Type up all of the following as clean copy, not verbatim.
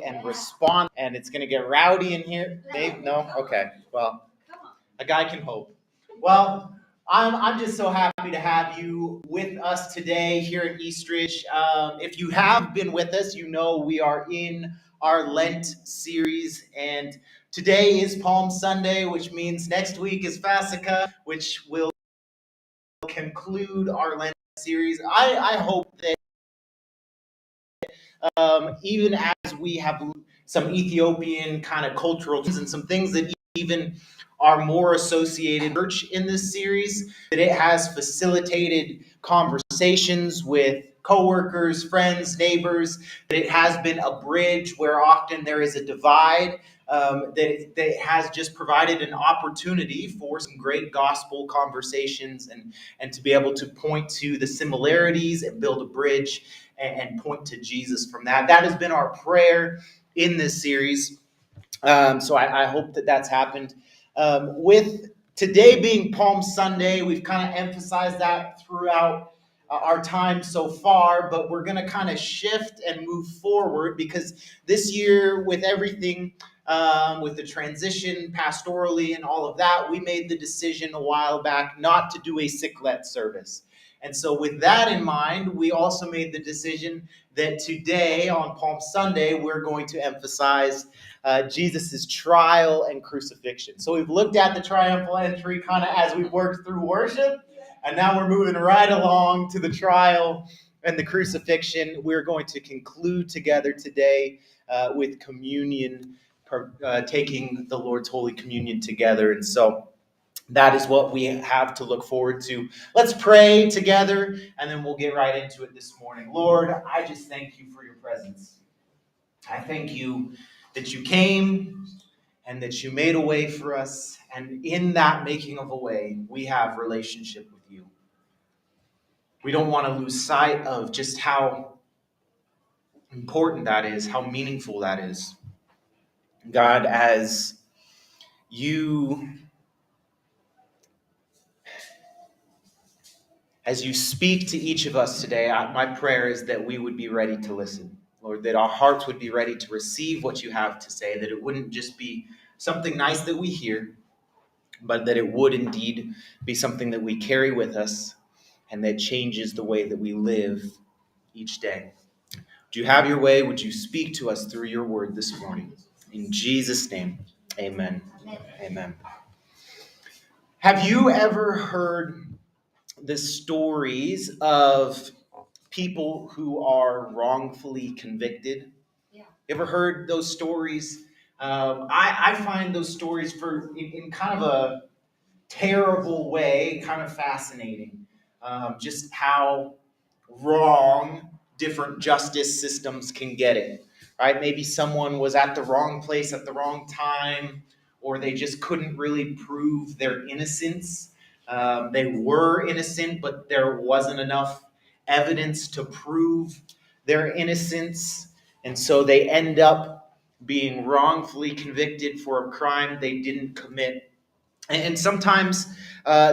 and respond, and it's going to get rowdy in here. Dave, no? Okay. Well, a guy can hope. Well, I'm just so happy to have you with us today here at Eastridge. If you have been with us, you know we are in our Lent series, and today is Palm Sunday, which means next week is Pascha, which will conclude our Lent series. I hope that even as we have some Ethiopian kind of cultural and some things that even are more associated with church in this series, that it has facilitated conversations with coworkers, friends, neighbors, that it has been a bridge where often there is a divide, that has just provided an opportunity for some great gospel conversations and to be able to point to the similarities and build a bridge and point to Jesus from that. That has been our prayer in this series. So I hope that that's happened. With today being Palm Sunday, we've kind of emphasized that throughout our time so far, but we're going to kind of shift and move forward because this year, with everything, with the transition pastorally and all of that, we made the decision a while back not to do a sicklet service. And so with that in mind, we also made the decision that today on Palm Sunday, we're going to emphasize Jesus' trial and crucifixion. So we've looked at the triumphal entry kind of as we've worked through worship, and now we're moving right along to the trial and the crucifixion. We're going to conclude together today with communion, taking the Lord's Holy Communion together. And so that is what we have to look forward to. Let's pray together, and then we'll get right into it this morning. Lord, I just thank you for your presence. I thank you that you came and that you made a way for us, and in that making of a way, we have relationship with you. We don't want to lose sight of just how important that is, how meaningful that is. God, as you speak to each of us today, my prayer is that we would be ready to listen. Lord, that our hearts would be ready to receive what you have to say, that it wouldn't just be something nice that we hear, but that it would indeed be something that we carry with us and that changes the way that we live each day. Do you have your way? Would you speak to us through your word this morning? In Jesus' name, amen. Amen. Have you ever heard the stories of people who are wrongfully convicted? Yeah. You ever heard those stories? I find those stories in kind of a terrible way kind of fascinating. Just how wrong different justice systems can get it, right? Maybe someone was at the wrong place at the wrong time, or they just couldn't really prove their innocence. They were innocent, but there wasn't enough evidence to prove their innocence. And so they end up being wrongfully convicted for a crime they didn't commit. And sometimes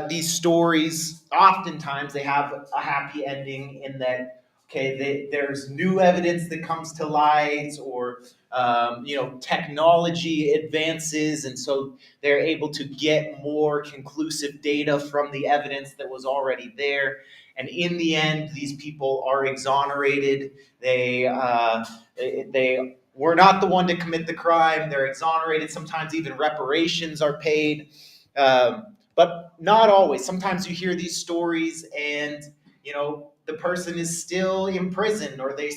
these stories, oftentimes, they have a happy ending in that, okay, there's new evidence that comes to light, or technology advances, and so they're able to get more conclusive data from the evidence that was already there. And in the end, these people are exonerated. They were not the one to commit the crime. They're exonerated. Sometimes even reparations are paid. But not always. Sometimes you hear these stories and, the person is still imprisoned, or they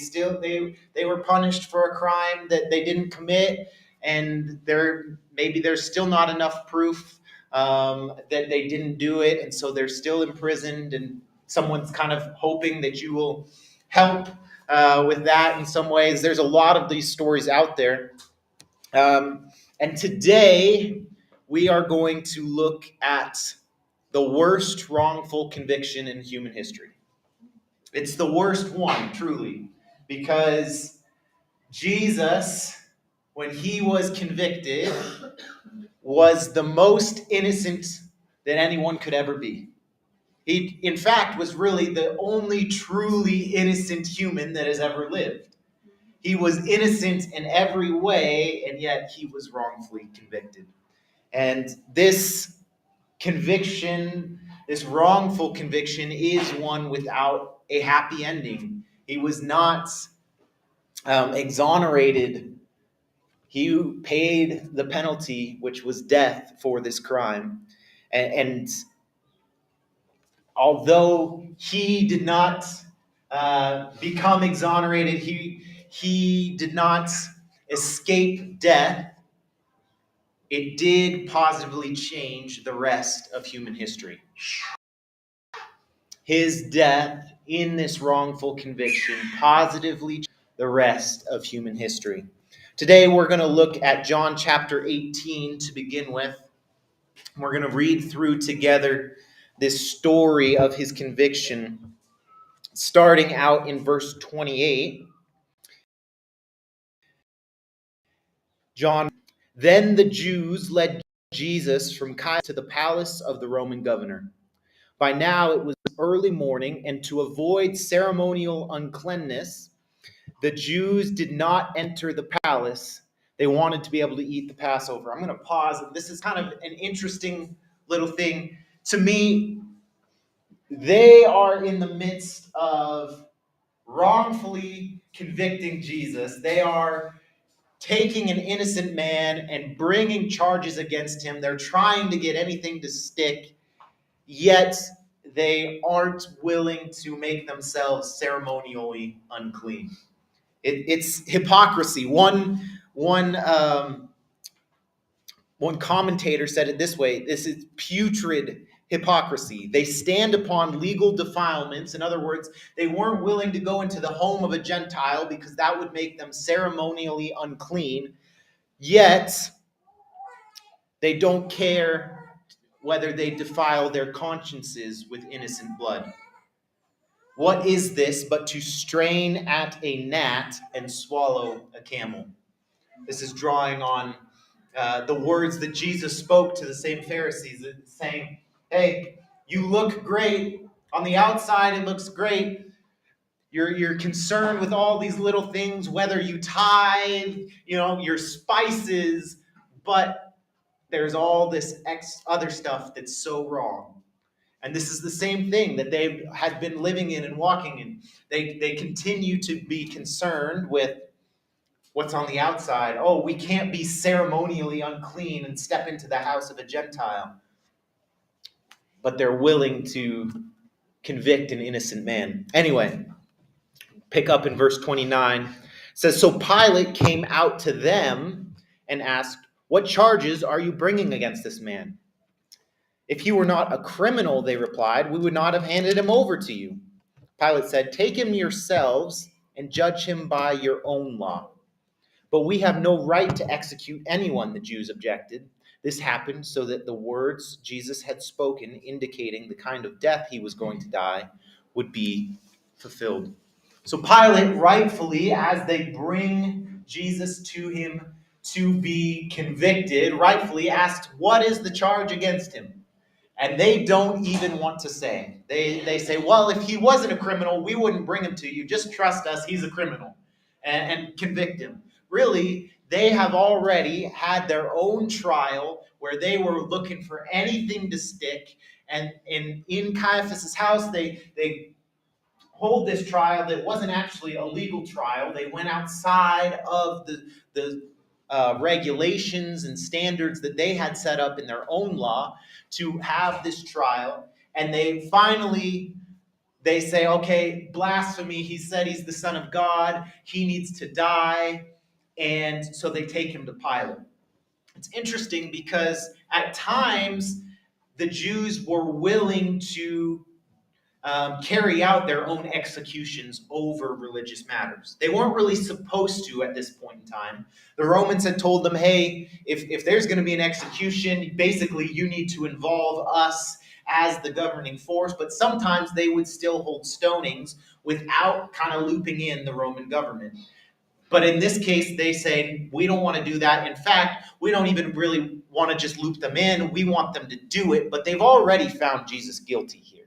were punished for a crime that they didn't commit, and there's still not enough proof that they didn't do it, and so they're still imprisoned, and someone's kind of hoping that you will help with that in some ways. There's a lot of these stories out there. And today, we are going to look at the worst wrongful conviction in human history. It's the worst one, truly, because Jesus, when he was convicted, was the most innocent that anyone could ever be. He, in fact, was really the only truly innocent human that has ever lived. He was innocent in every way, and yet he was wrongfully convicted. And this conviction, this wrongful conviction, is one without a happy ending. He was not exonerated. He paid the penalty, which was death, for this crime. And although he did not become exonerated, he did not escape death, it did positively change the rest of human history. His death in this wrongful conviction positively changed the rest of human history. Today we're going to look at John chapter 18 to begin with. We're going to read through together this story of his conviction, starting out in verse 28. Then the Jews led Jesus from Caiaphas to the palace of the Roman governor. By now it was early morning, and to avoid ceremonial uncleanness, the Jews did not enter the palace. They wanted to be able to eat the Passover. I'm going to pause. This is kind of an interesting little thing. To me, they are in the midst of wrongfully convicting Jesus. They are taking an innocent man and bringing charges against him. They're trying to get anything to stick, yet they aren't willing to make themselves ceremonially unclean. It's hypocrisy. One commentator said it this way: this is putrid hypocrisy. They stand upon legal defilements. In other words, they weren't willing to go into the home of a Gentile because that would make them ceremonially unclean. Yet, they don't care whether they defile their consciences with innocent blood. What is this but to strain at a gnat and swallow a camel? This is drawing on the words that Jesus spoke to the same Pharisees, saying, hey, you look great. On the outside, it looks great. You're concerned with all these little things, whether you tithe, your spices, but there's all this other stuff that's so wrong. And this is the same thing that they had been living in and walking in. They continue to be concerned with what's on the outside. Oh, we can't be ceremonially unclean and step into the house of a Gentile. But they're willing to convict an innocent man. Anyway, pick up in verse 29. It says, so Pilate came out to them and asked, what charges are you bringing against this man? If he were not a criminal, they replied, we would not have handed him over to you. Pilate said, take him yourselves and judge him by your own law. But we have no right to execute anyone, the Jews objected. This happened so that the words Jesus had spoken, indicating the kind of death he was going to die, would be fulfilled. So Pilate, rightfully, as they bring Jesus to him to be convicted, rightfully asked, what is the charge against him? And they don't even want to say. They say, well, if he wasn't a criminal, we wouldn't bring him to you. Just trust us, he's a criminal, and convict him. Really, they have already had their own trial where they were looking for anything to stick. And in Caiaphas' house, they hold this trial that wasn't actually a legal trial. They went outside of the regulations and standards that they had set up in their own law to have this trial. And they say, okay, blasphemy. He said he's the Son of God. He needs to die. And so they take him to Pilate. It's interesting because at times the Jews were willing to carry out their own executions over religious matters. They weren't really supposed to at this point in time. The Romans had told them, hey, if there's going to be an execution, basically you need to involve us as the governing force, but sometimes they would still hold stonings without kind of looping in the Roman government. But in this case, they say, we don't want to do that. In fact, we don't even really want to just loop them in. We want them to do it, but they've already found Jesus guilty here.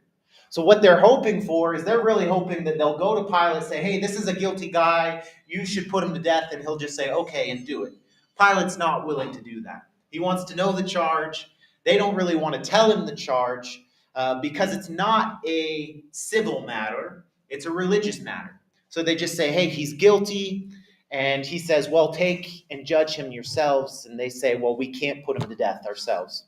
So what they're hoping for is they're really hoping that they'll go to Pilate and say, hey, this is a guilty guy. you should put him to death, and he'll just say, okay, and do it. Pilate's not willing to do that. He wants to know the charge. They don't really want to tell him the charge because it's not a civil matter, it's a religious matter. So they just say, hey, he's guilty. And he says, well, take and judge him yourselves. And they say, well, we can't put him to death ourselves.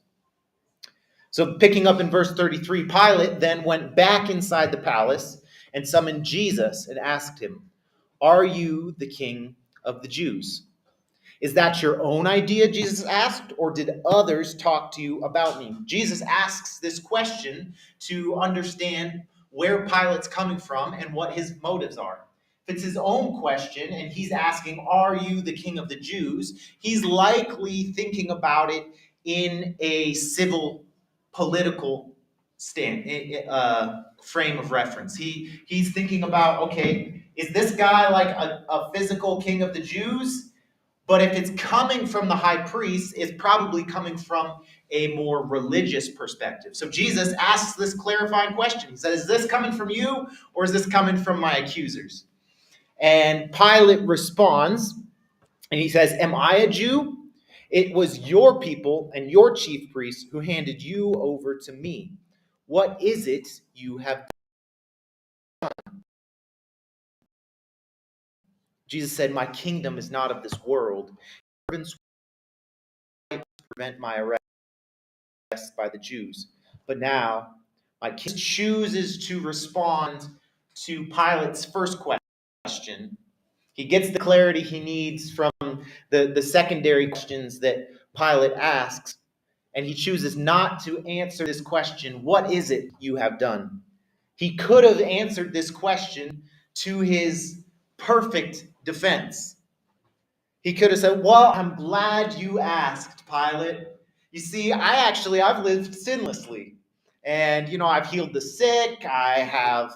So picking up in verse 33, Pilate then went back inside the palace and summoned Jesus and asked him, are you the king of the Jews? Is that your own idea, Jesus asked, or did others talk to you about me? Jesus asks this question to understand where Pilate's coming from and what his motives are. If it's his own question and he's asking, are you the king of the Jews? He's likely thinking about it in a civil political frame of reference. He's thinking about, okay, is this guy like a physical king of the Jews? But if it's coming from the high priest, it's probably coming from a more religious perspective. So Jesus asks this clarifying question. He says, is this coming from you, or is this coming from my accusers? And Pilate responds, and he says, am I a Jew? It was your people and your chief priests who handed you over to me. What is it you have done? Jesus said, my kingdom is not of this world. Servants prevent my arrest by the Jews. But now, my king chooses to respond to Pilate's first question. He gets the clarity he needs from the secondary questions that Pilate asks, and he chooses not to answer this question, what is it you have done? He could have answered this question to his perfect defense. He could have said, well, I'm glad you asked, Pilate. You see, I've lived sinlessly. And, I've healed the sick. I have,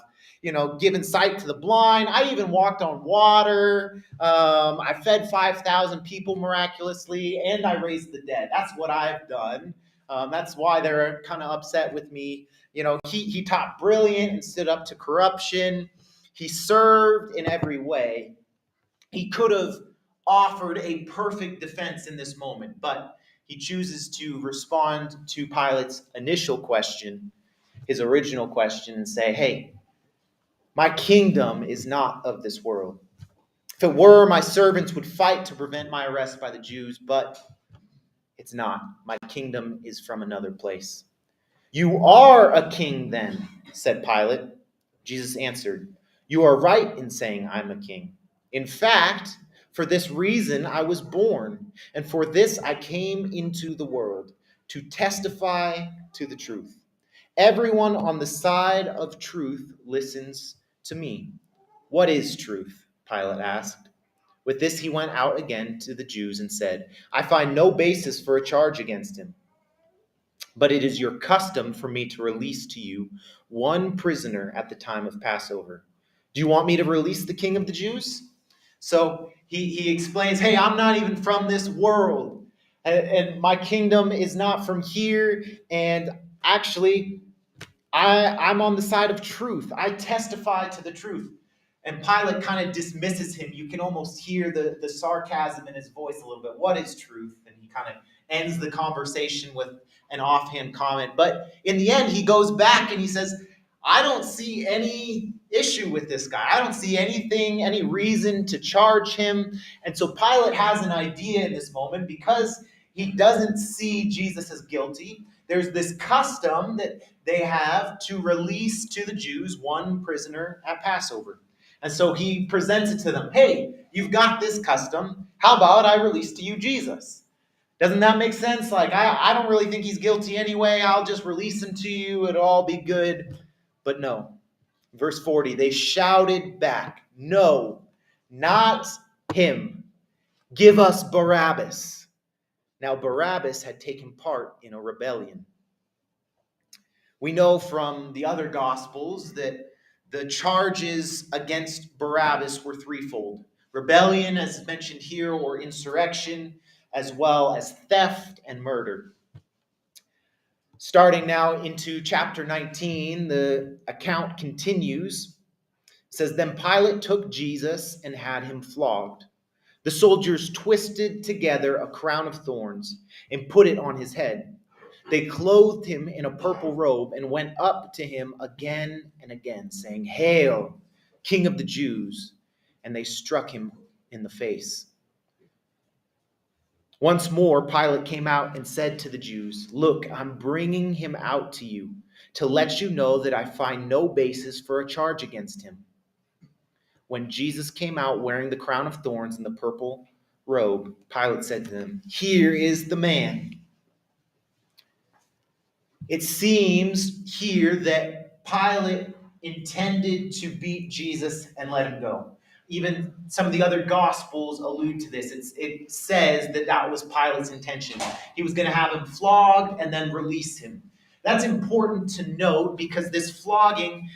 given sight to the blind. I even walked on water. I fed 5,000 people miraculously, and I raised the dead. That's what I've done. That's why they're kind of upset with me. He taught brilliant and stood up to corruption. He served in every way. He could have offered a perfect defense in this moment, but he chooses to respond to Pilate's initial question, his original question, and say, hey, my kingdom is not of this world. If it were, my servants would fight to prevent my arrest by the Jews, but it's not. My kingdom is from another place. You are a king then, said Pilate. Jesus answered, you are right in saying I'm a king. In fact, for this reason I was born, and for this I came into the world, to testify to the truth. Everyone on the side of truth listens to me. What is truth? Pilate asked. With this he went out again to the Jews and said, I find no basis for a charge against him. But it is your custom for me to release to you one prisoner at the time of Passover. Do you want me to release the king of the Jews? So he explains, hey, I'm not even from this world. And my kingdom is not from here. And actually, I'm on the side of truth. I testify to the truth. And Pilate kind of dismisses him. You can almost hear the sarcasm in his voice a little bit. What is truth? And he kind of ends the conversation with an offhand comment. But in the end, he goes back and he says, I don't see any issue with this guy. I don't see anything, any reason to charge him. And so Pilate has an idea in this moment because he doesn't see Jesus as guilty. There's this custom that they have to release to the Jews one prisoner at Passover. And so he presents it to them. Hey, you've got this custom. How about I release to you Jesus? Doesn't that make sense? Like, I don't really think he's guilty anyway. I'll just release him to you. It'll all be good. But no. Verse 40, they shouted back, no, not him. Give us Barabbas. Now, Barabbas had taken part in a rebellion. We know from the other Gospels that the charges against Barabbas were threefold. Rebellion, as mentioned here, or insurrection, as well as theft and murder. Starting now into chapter 19, the account continues. It says, then Pilate took Jesus and had him flogged. The soldiers twisted together a crown of thorns and put it on his head. They clothed him in a purple robe and went up to him again and again, saying, Hail, King of the Jews! And they struck him in the face. Once more, Pilate came out and said to the Jews, Look, I'm bringing him out to you to let you know that I find no basis for a charge against him. When Jesus came out wearing the crown of thorns and the purple robe, Pilate said to them, Here is the man. It seems here that Pilate intended to beat Jesus and let him go. Even some of the other Gospels allude to this. It says that that was Pilate's intention. He was going to have him flogged and then release him. That's important to note because this flogging,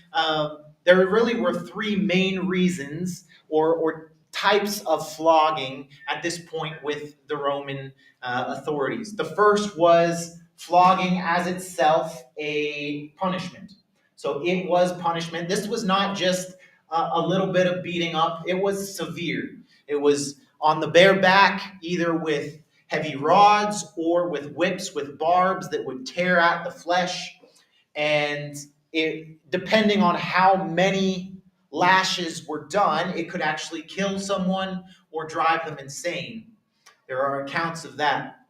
there really were three main reasons or types of flogging at this point with the Roman authorities. The first was flogging as itself a punishment. So it was punishment. This was not just a little bit of beating up, it was severe. It was on the bare back, either with heavy rods or with whips with barbs that would tear at the flesh. And it, depending on how many lashes were done, it could actually kill someone or drive them insane. There are accounts of that.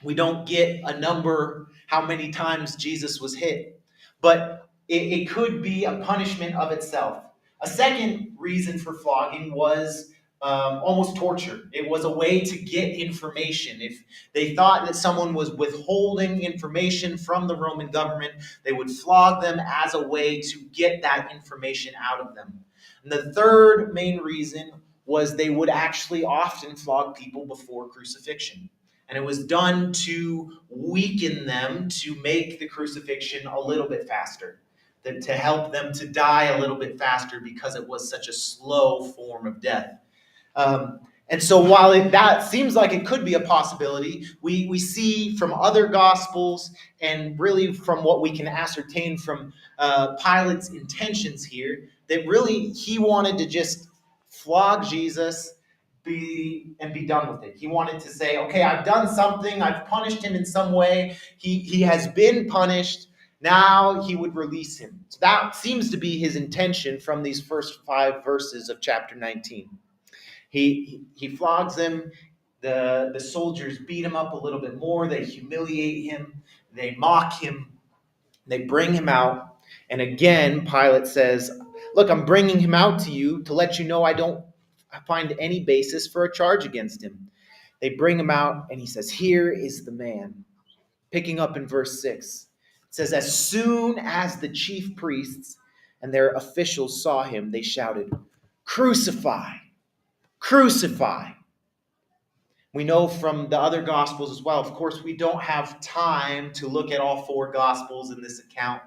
We don't get a number how many times Jesus was hit, but it could be a punishment of itself. A second reason for flogging was almost torture. It was a way to get information. If they thought that someone was withholding information from the Roman government, they would flog them as a way to get that information out of them. And the third main reason was they would actually often flog people before crucifixion. And it was done to weaken them, to make the crucifixion a little bit faster, to help them to die a little bit faster because it was such a slow form of death. And so while that seems like it could be a possibility, we see from other Gospels and really from what we can ascertain from Pilate's intentions here, that really he wanted to just flog Jesus be done with it. He wanted to say, okay, I've done something, I've punished him in some way, he has been punished, now he would release him. So that seems to be his intention from these first 5 verses of chapter 19. He flogs him, the soldiers beat him up a little bit more, they humiliate him, they mock him, they bring him out, and again Pilate says, look, I'm bringing him out to you to let you know I don't find any basis for a charge against him. They bring him out, and he says, here is the man. Picking up in verse 6, it says, as soon as the chief priests and their officials saw him, they shouted, crucify, crucify. We know from the other Gospels as well. Of course, we don't have time to look at all 4 Gospels in this account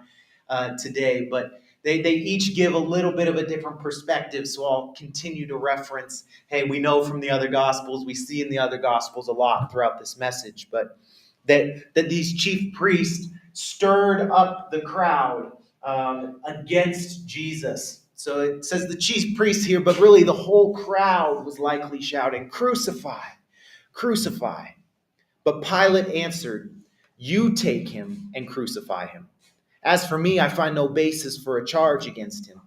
today, but they each give a little bit of a different perspective, so I'll continue to reference, hey, we know from the other Gospels, we see in the other Gospels a lot throughout this message, but that these chief priests stirred up the crowd against Jesus. So it says the chief priests here, but really the whole crowd was likely shouting, crucify, crucify. But Pilate answered, you take him and crucify him. As for me, I find no basis for a charge against him.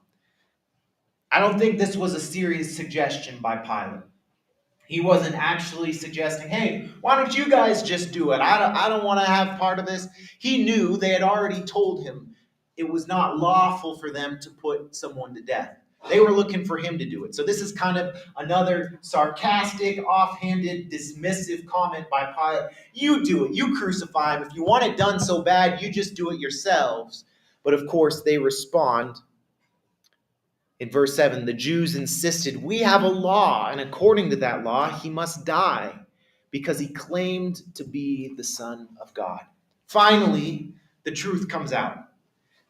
I don't think this was a serious suggestion by Pilate. He wasn't actually suggesting, hey, why don't you guys just do it? I don't want to have part of this. He knew they had already told him it was not lawful for them to put someone to death. They were looking for him to do it. So this is kind of another sarcastic, offhanded, dismissive comment by Pilate. You do it. You crucify him. If you want it done so bad, you just do it yourselves. But of course, they respond. In verse 7, the Jews insisted, we have a law, and according to that law, he must die because he claimed to be the Son of God. Finally, the truth comes out.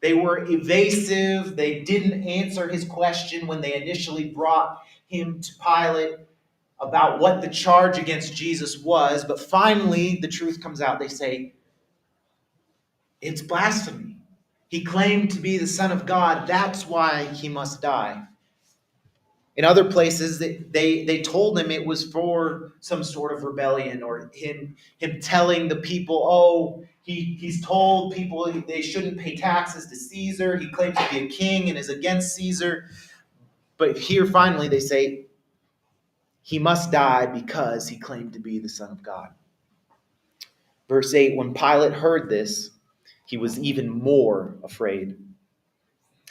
They were evasive. They didn't answer his question when they initially brought him to Pilate about what the charge against Jesus was. But finally, the truth comes out. They say, it's blasphemy. He claimed to be the Son of God. That's why he must die. In other places, they told him it was for some sort of rebellion, or him telling the people, oh, he's told people they shouldn't pay taxes to Caesar. He claims to be a king and is against Caesar. But here finally they say he must die because he claimed to be the Son of God. Verse 8, when Pilate heard this, he was even more afraid.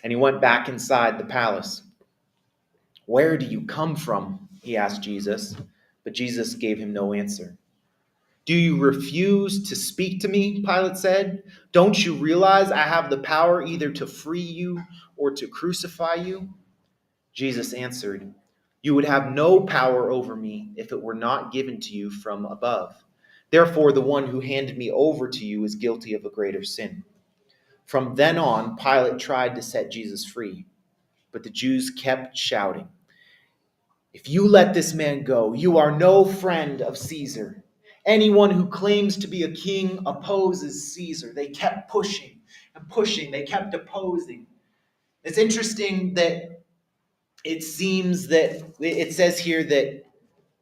And he went back inside the palace. Where do you come from? He asked Jesus. But Jesus gave him no answer. Do you refuse to speak to me? Pilate said. Don't you realize I have the power either to free you or to crucify you? Jesus answered, you would have no power over me if it were not given to you from above. Therefore, the one who handed me over to you is guilty of a greater sin. From then on, Pilate tried to set Jesus free, but the Jews kept shouting, if you let this man go, you are no friend of Caesar. Anyone who claims to be a king opposes Caesar. They kept pushing and pushing. They kept opposing. It's interesting that it seems that it says here that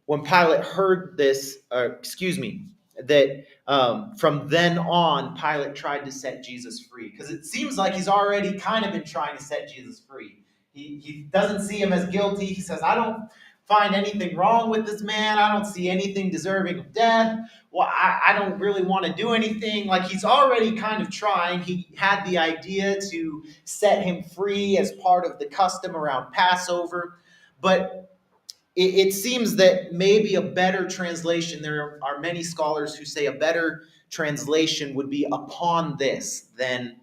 when Pilate heard this, that from then on, Pilate tried to set Jesus free. Because it seems like he's already kind of been trying to set Jesus free. He doesn't see him as guilty. He says, I don't find anything wrong with this man. I don't see anything deserving of death. Well, I don't really want to do anything. Like, he's already kind of trying. He had the idea to set him free as part of the custom around Passover. But it seems that maybe a better translation, there are many scholars who say a better translation would be upon this than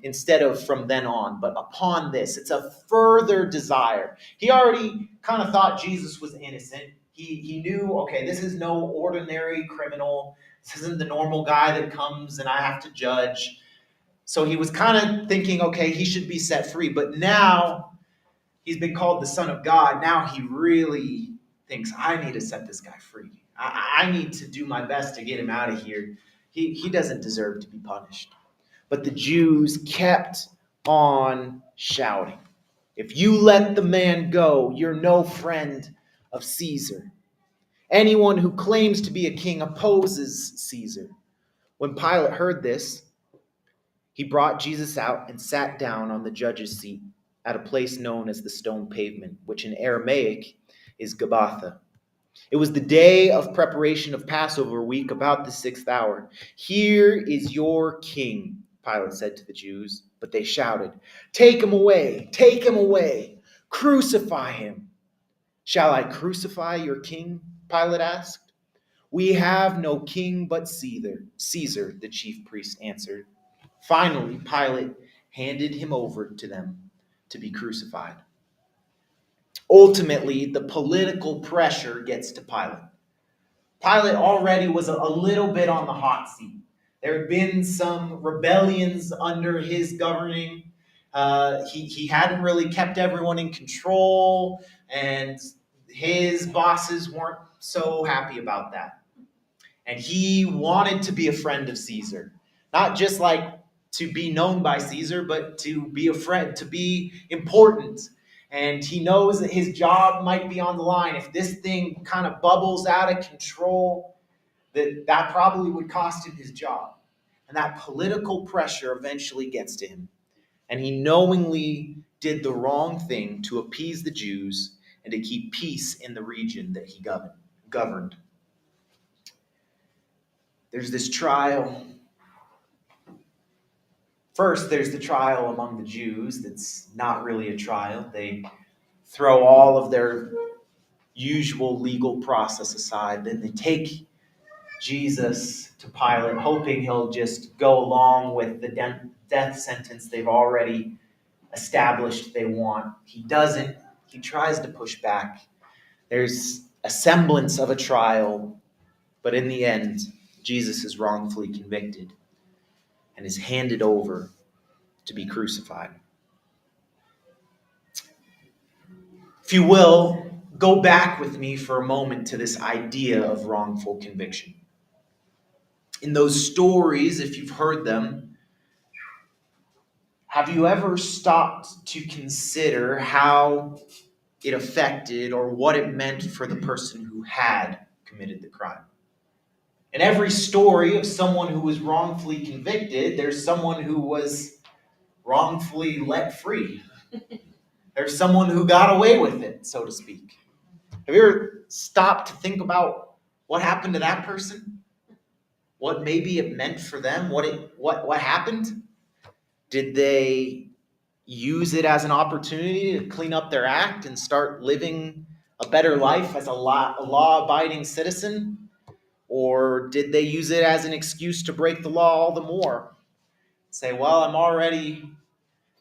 instead of from then on, but upon this. It's a further desire. He already kind of thought Jesus was innocent. He knew, okay, this is no ordinary criminal. This isn't the normal guy that comes and I have to judge. So he was kind of thinking, okay, he should be set free. But now he's been called the Son of God. Now he really thinks, I need to set this guy free. I need to do my best to get him out of here. He doesn't deserve to be punished. But the Jews kept on shouting, if you let the man go, you're no friend of Caesar. Anyone who claims to be a king opposes Caesar. When Pilate heard this, he brought Jesus out and sat down on the judge's seat at a place known as the stone pavement, which in Aramaic is Gabbatha. It was the day of preparation of Passover week, about the 6th hour. Here is your king, Pilate said to the Jews, but they shouted, take him away, crucify him. Shall I crucify your king? Pilate asked. We have no king but Caesar, the chief priest answered. Finally, Pilate handed him over to them to be crucified. Ultimately, the political pressure gets to Pilate. Pilate already was a little bit on the hot seat. There had been some rebellions under his governing. He hadn't really kept everyone in control, and his bosses weren't so happy about that. And he wanted to be a friend of Caesar, not just like to be known by Caesar, but to be a friend, to be important. And he knows that his job might be on the line. If this thing kind of bubbles out of control, that probably would cost him his job. And that political pressure eventually gets to him. And he knowingly did the wrong thing to appease the Jews and to keep peace in the region that he governed. There's this trial. First, there's the trial among the Jews that's not really a trial. They throw all of their usual legal process aside. Then they take Jesus to Pilate, hoping he'll just go along with the death sentence they've already established they want. He doesn't. He tries to push back. There's a semblance of a trial, but in the end, Jesus is wrongfully convicted and is handed over to be crucified. If you will, go back with me for a moment to this idea of wrongful conviction. In those stories, if you've heard them, have you ever stopped to consider how it affected or what it meant for the person who had committed the crime. In every story of someone who was wrongfully convicted, there's someone who was wrongfully let free. There's someone who got away with it, so to speak. Have you ever stopped to think about what happened to that person? What maybe it meant for them? What happened? Did they use it as an opportunity to clean up their act and start living a better life as a law-abiding citizen? Or did they use it as an excuse to break the law all the more? Say, well, I'm already,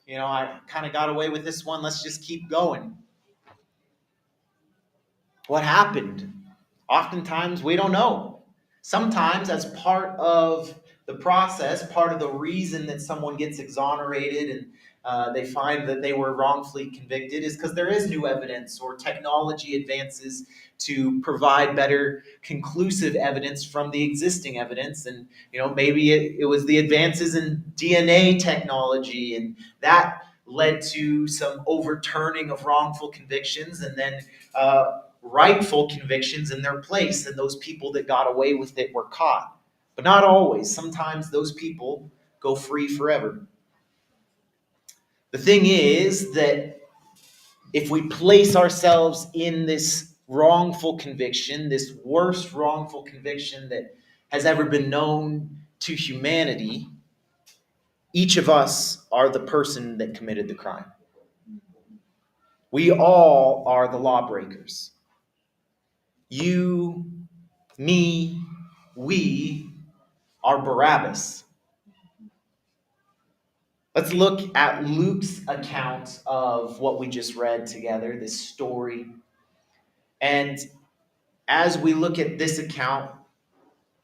I kind of got away with this one. Let's just keep going. What happened? Oftentimes, we don't know. Sometimes, as part of the process, part of the reason that someone gets exonerated and they find that they were wrongfully convicted is because there is new evidence or technology advances to provide better conclusive evidence from the existing evidence. And, maybe it was the advances in DNA technology, and that led to some overturning of wrongful convictions, and then rightful convictions in their place, and those people that got away with it were caught. But not always. Sometimes those people go free forever. The thing is that if we place ourselves in this wrongful conviction, this worst wrongful conviction that has ever been known to humanity, each of us are the person that committed the crime. We all are the lawbreakers. You, me, we are Barabbas. Let's look at Luke's account of what we just read together, this story. And as we look at this account,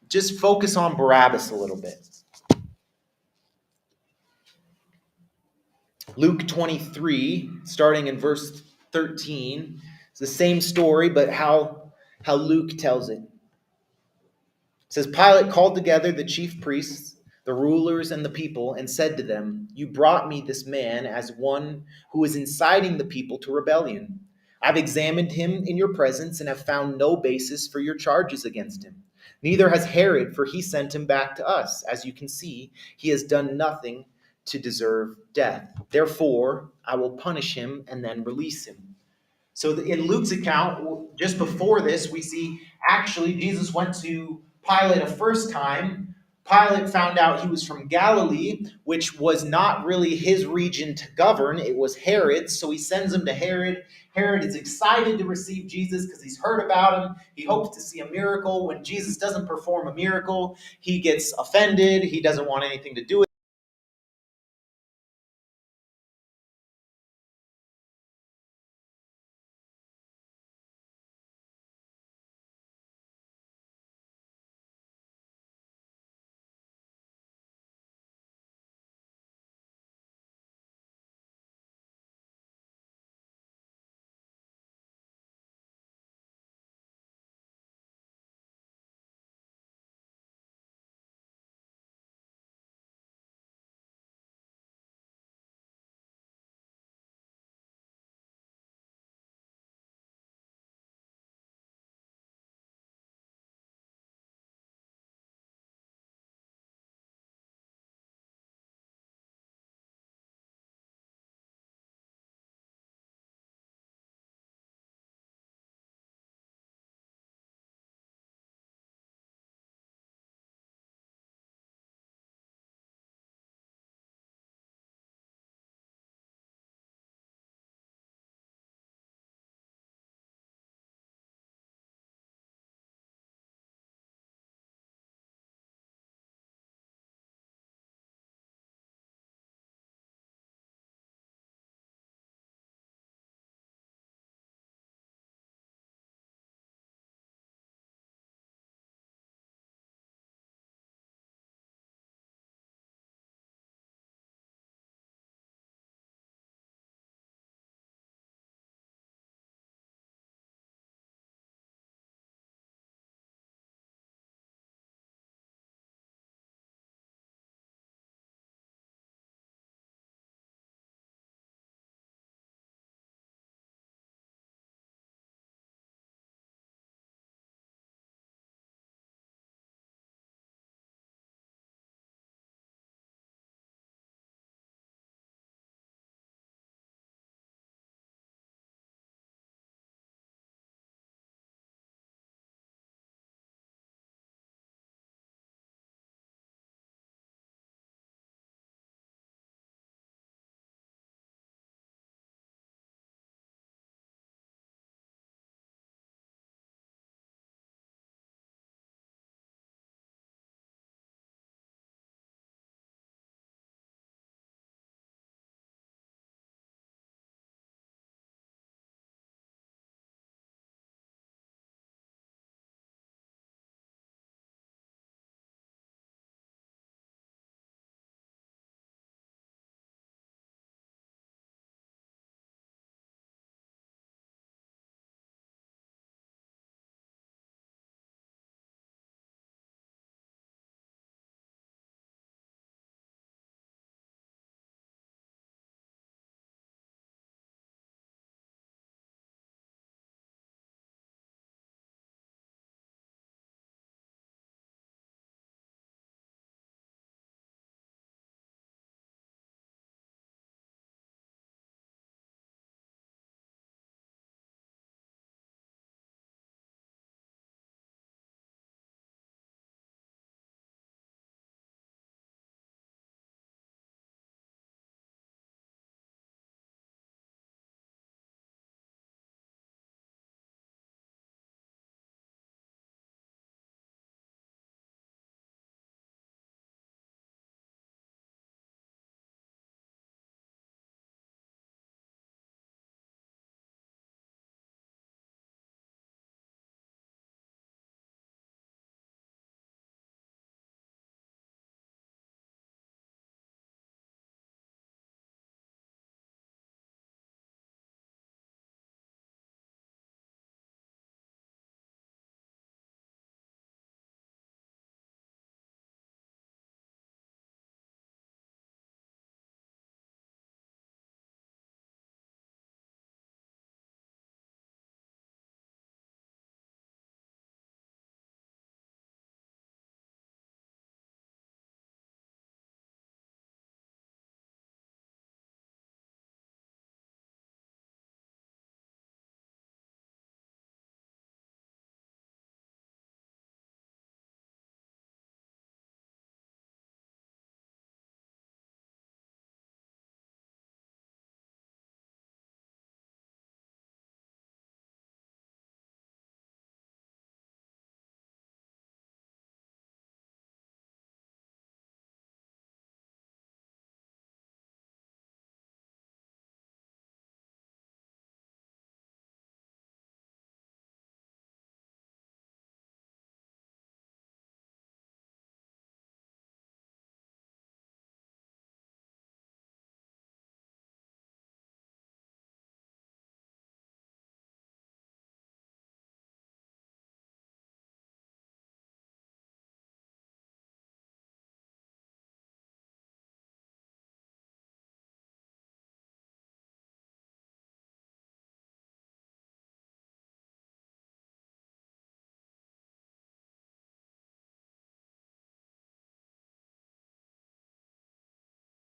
just focus on Barabbas a little bit. Luke 23, starting in verse 13, it's the same story, but how Luke tells it. It says, Pilate called together the chief priests, the rulers, and the people, and said to them, You brought me this man as one who is inciting the people to rebellion. I've examined him in your presence and have found no basis for your charges against him. Neither has Herod, for he sent him back to us. As you can see, he has done nothing to deserve death. Therefore, I will punish him and then release him. So in Luke's account, just before this, we see actually Jesus went to Pilate a first time. Pilate found out he was from Galilee, which was not really his region to govern. It was Herod's, so he sends him to Herod. Herod is excited to receive Jesus because he's heard about him. He hopes to see a miracle. When Jesus doesn't perform a miracle, he gets offended. He doesn't want anything to do with it.